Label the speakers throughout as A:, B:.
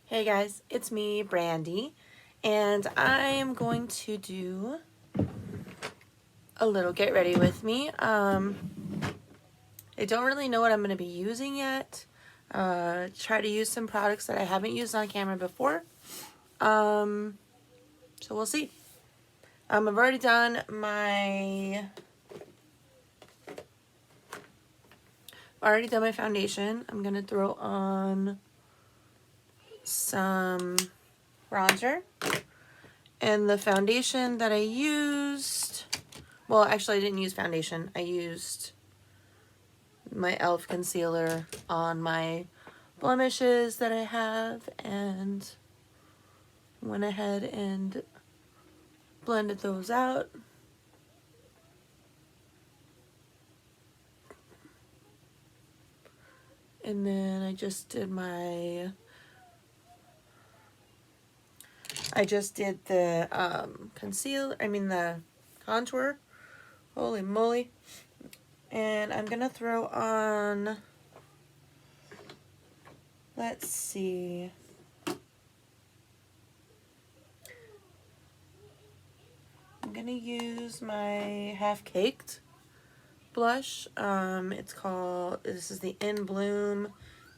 A: Hey guys, it's me, Brandy, and I am going to do a little get ready with me. I don't really know what I'm going to be using yet. Try to use some products that I haven't used on camera before. So we'll see. I've already done my foundation. I'm going to throw on some bronzer. And the foundation that I used, well, actually I didn't use foundation. I used my e.l.f. concealer on my blemishes that I have and went ahead and blended those out. And then I just did the the contour. Holy moly. And I'm gonna throw on, let's see, I'm gonna use my Half Caked blush. This is the In Bloom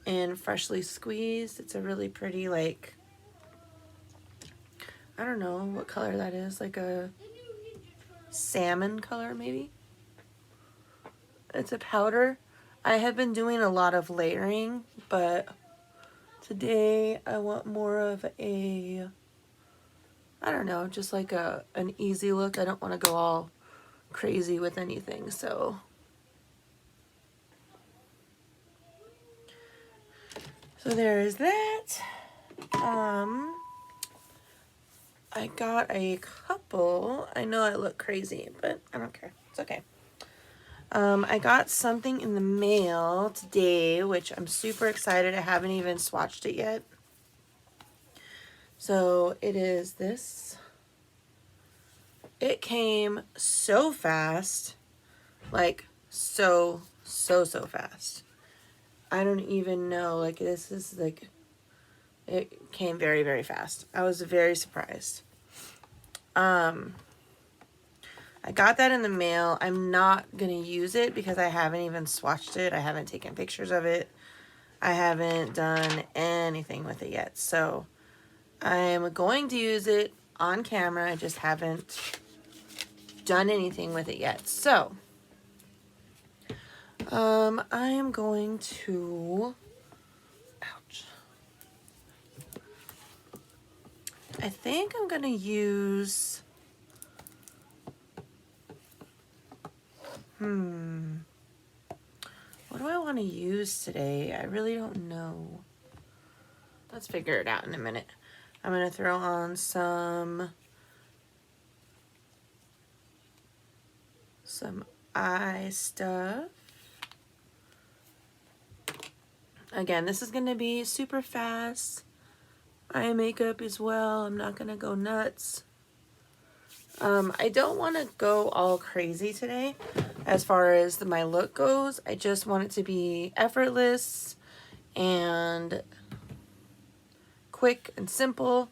A: and Freshly Squeezed. It's a really pretty, like, I don't know what color that is, like a salmon color maybe. It's a powder. I have been doing a lot of layering, but today I want more of a, I don't know, just like an easy look. I don't want to go all crazy with anything, so there is that. I got a couple. I know I look crazy, but I don't care. It's okay. I got something in the mail today, which I'm super excited. I haven't even swatched it yet. So it is this. It came so fast. Like, so fast. I don't even know. Like, this is like, it came very, very fast. I was very surprised. I got that in the mail. I'm not going to use it because I haven't even swatched it. I haven't taken pictures of it. I haven't done anything with it yet. So I'm going to use it on camera. I just haven't done anything with it yet. So I am going to, ouch. I think I'm going to use, what do I want to use today? I really don't know. Let's figure it out in a minute. I'm going to throw on some eye stuff. Again, this is going to be super fast. Eye makeup as well. I'm not going to go nuts. I don't want to go all crazy today as far as my look goes. I just want it to be effortless and quick and simple.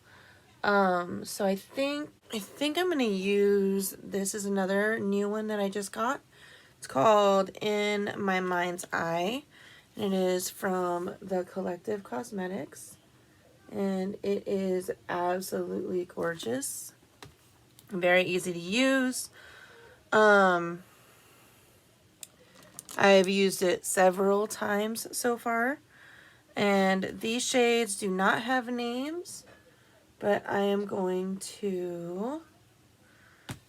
A: So I think I'm going to use, this is another new one that I just got. It's called In My Mind's Eye, and it is from the Collective Cosmetics, and it is absolutely gorgeous. Very easy to use. I've used it several times so far, and these shades do not have names, but I am going to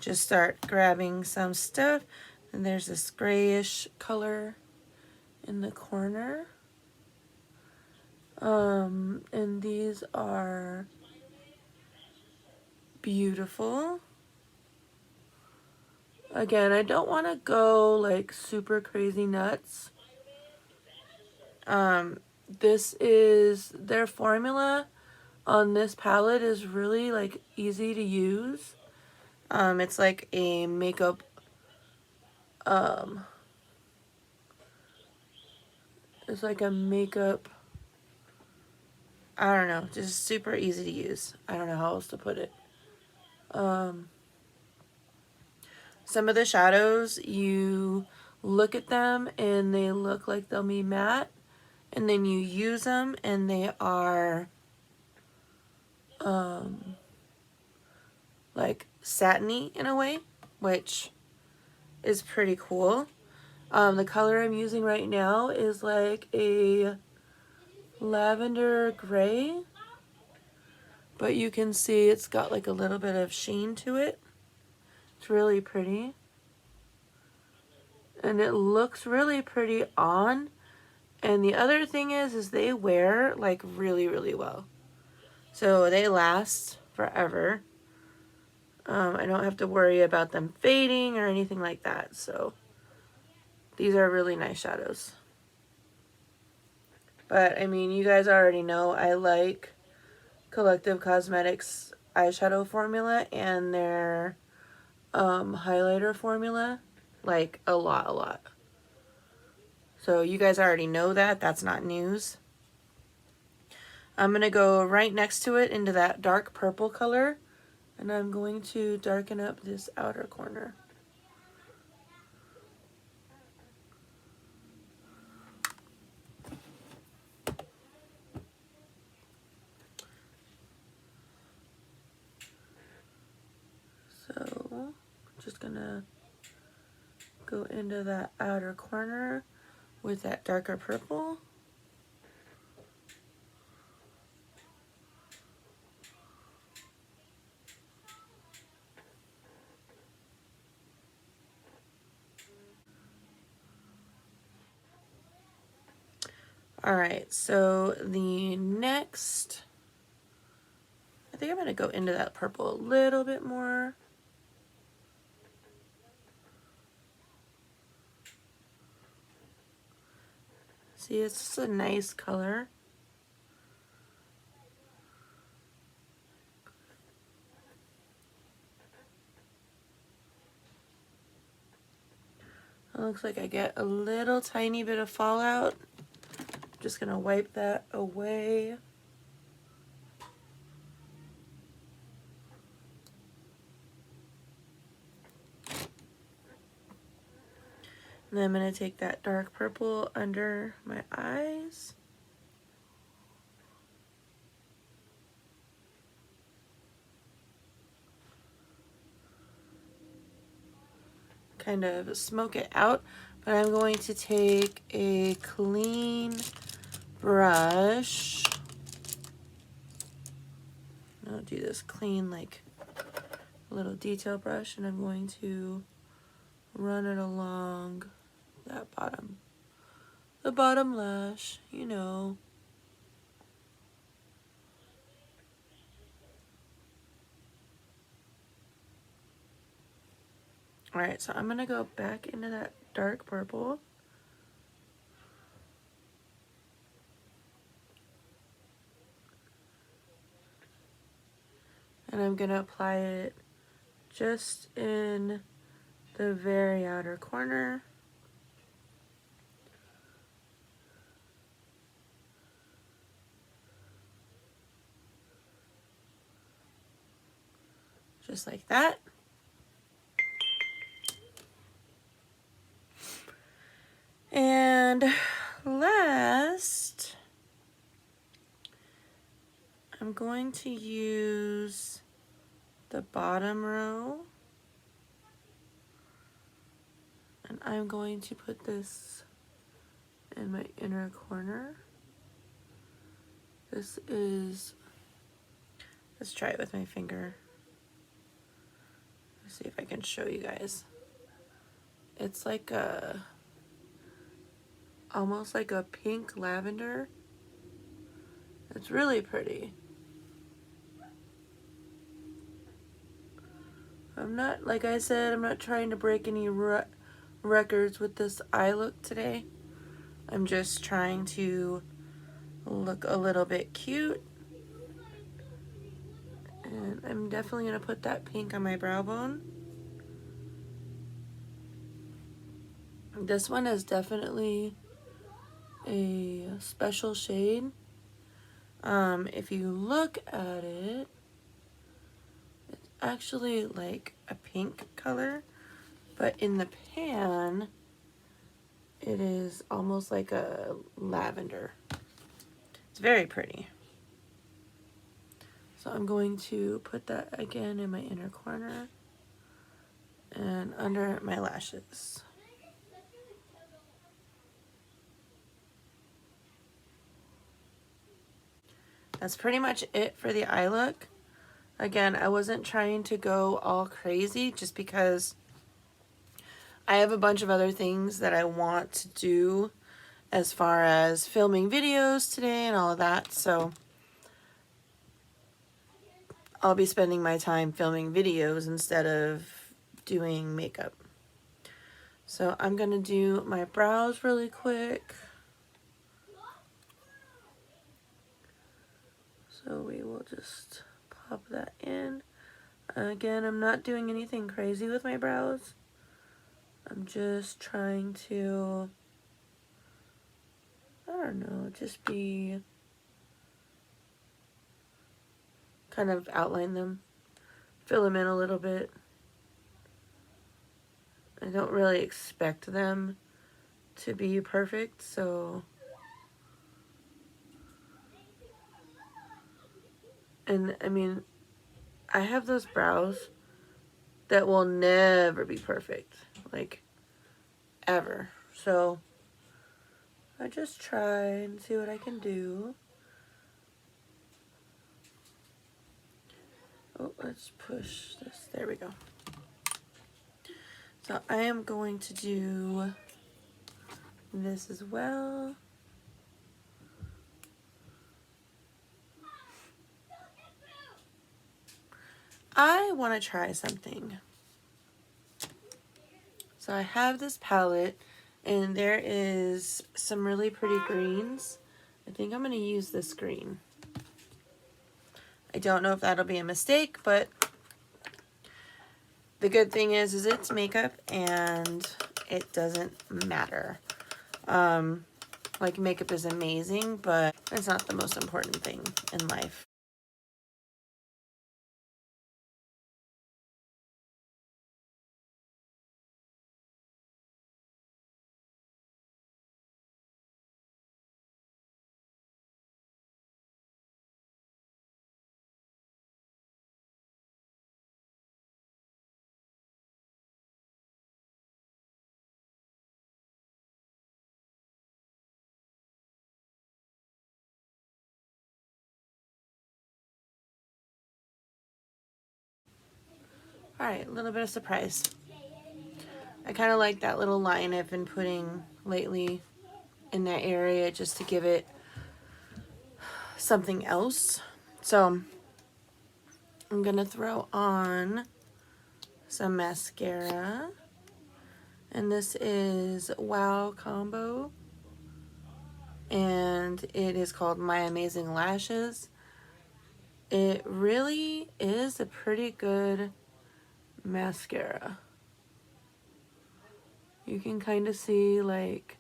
A: just start grabbing some stuff. And there's this grayish color in the corner. And these are beautiful. Again, I don't want to go like super crazy nuts. This is their formula on this palette is really like easy to use. It's like a makeup it's like a makeup I don't know, just super easy to use. I don't know how else to put it. Some of the shadows, you look at them and they look like they'll be matte, and then you use them and they are like satiny in a way, which is pretty cool. The color I'm using right now is like a lavender gray, but you can see it's got like a little bit of sheen to it. It's really pretty. And it looks really pretty on. And the other thing is they wear like really, really well. So they last forever. I don't have to worry about them fading or anything like that. So these are really nice shadows. But I mean, you guys already know I like Collective Cosmetics eyeshadow formula and their highlighter formula like a lot. So you guys already know that. That's not news. I'm going to go right next to it into that dark purple color, and I'm going to darken up this outer corner. So I'm just going to go into that outer corner with that darker purple. Alright, so the next, I think I'm going to go into that purple a little bit more. See, it's just a nice color. It looks like I get a little tiny bit of fallout. I'm just going to wipe that away. And then I'm going to take that dark purple under my eyes. Kind of smoke it out, but I'm going to take a clean brush. I'll do this clean, like a little detail brush, and I'm going to run it along that the bottom lash, you know. Alright, so I'm going to go back into that dark purple. And I'm going to apply it just in the very outer corner. Just like that. And last, I'm going to use the bottom row, and I'm going to put this in my inner corner. This is, let's try it with my finger. Let's see if I can show you guys. It's like a, almost like a pink lavender. It's really pretty. I'm not, like I said, I'm not trying to break any records with this eye look today. I'm just trying to look a little bit cute. And I'm definitely going to put that pink on my brow bone. This one is definitely a special shade. If you look at it, it's actually like a pink color, but in the pan, it is almost like a lavender. It's very pretty. So I'm going to put that again in my inner corner and under my lashes. That's pretty much it for the eye look. Again, I wasn't trying to go all crazy just because I have a bunch of other things that I want to do as far as filming videos today and all of that. So I'll be spending my time filming videos instead of doing makeup. So I'm going to do my brows really quick. So we will just pop that in. Again, I'm not doing anything crazy with my brows. I'm just trying to, I don't know, just be, kind of outline them, fill them in a little bit. I don't really expect them to be perfect, so. And I mean, I have those brows that will never be perfect, like, ever. So I just try and see what I can do. Oh, let's push this. There we go. So I am going to do this as well. I want to try something. So I have this palette and there is some really pretty greens. I think I'm going to use this green. I don't know if that'll be a mistake, but the good thing is it's makeup and it doesn't matter. Like, makeup is amazing, but it's not the most important thing in life. Alright, a little bit of surprise. I kind of like that little line I've been putting lately in that area just to give it something else. So I'm going to throw on some mascara. And this is Wow Combo. And it is called My Amazing Lashes. It really is a pretty good mascara. You can kind of see, like,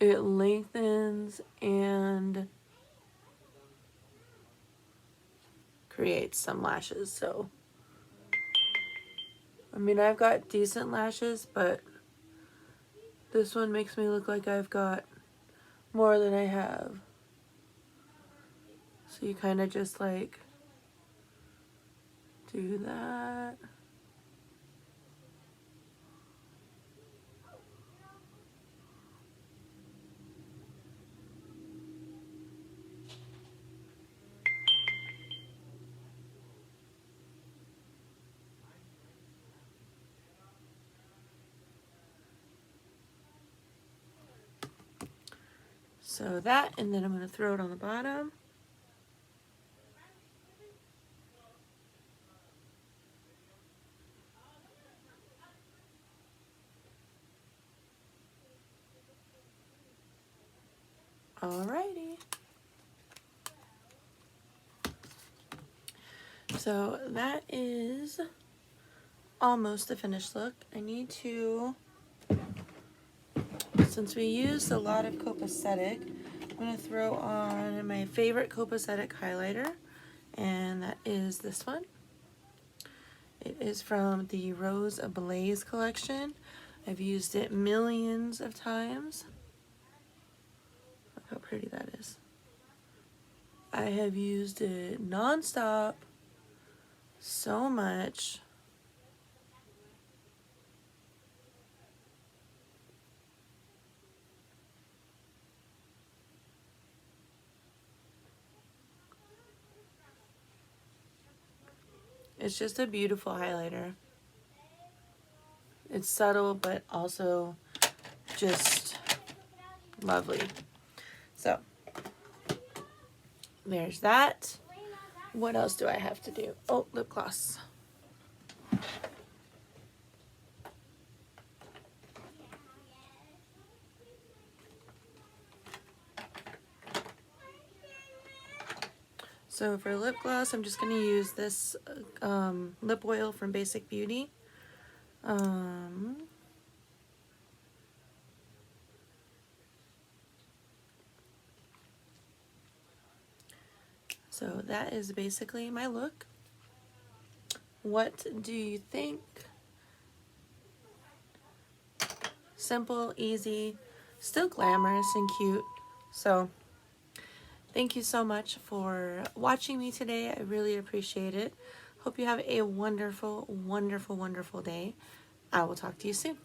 A: it lengthens and creates some lashes. So I mean, I've got decent lashes, but this one makes me look like I've got more than I have. So you kind of just like do that. So that, and then I'm going to throw it on the bottom. Alrighty. So that is almost the finished look. I need to, since we used a lot of copacetic, I'm going to throw on my favorite copacetic highlighter, and that is this one. It is from the Rose Ablaze collection. I've used it millions of times. Look how pretty that is. I have used it non-stop so much. It's just a beautiful highlighter. It's subtle, but also just lovely. So, there's that. What else do I have to do? Oh, lip gloss. So for lip gloss, I'm just going to use this lip oil from Basic Beauty. So that is basically my look. What do you think? Simple, easy, still glamorous and cute. So thank you so much for watching me today. I really appreciate it. Hope you have a wonderful, wonderful, wonderful day. I will talk to you soon.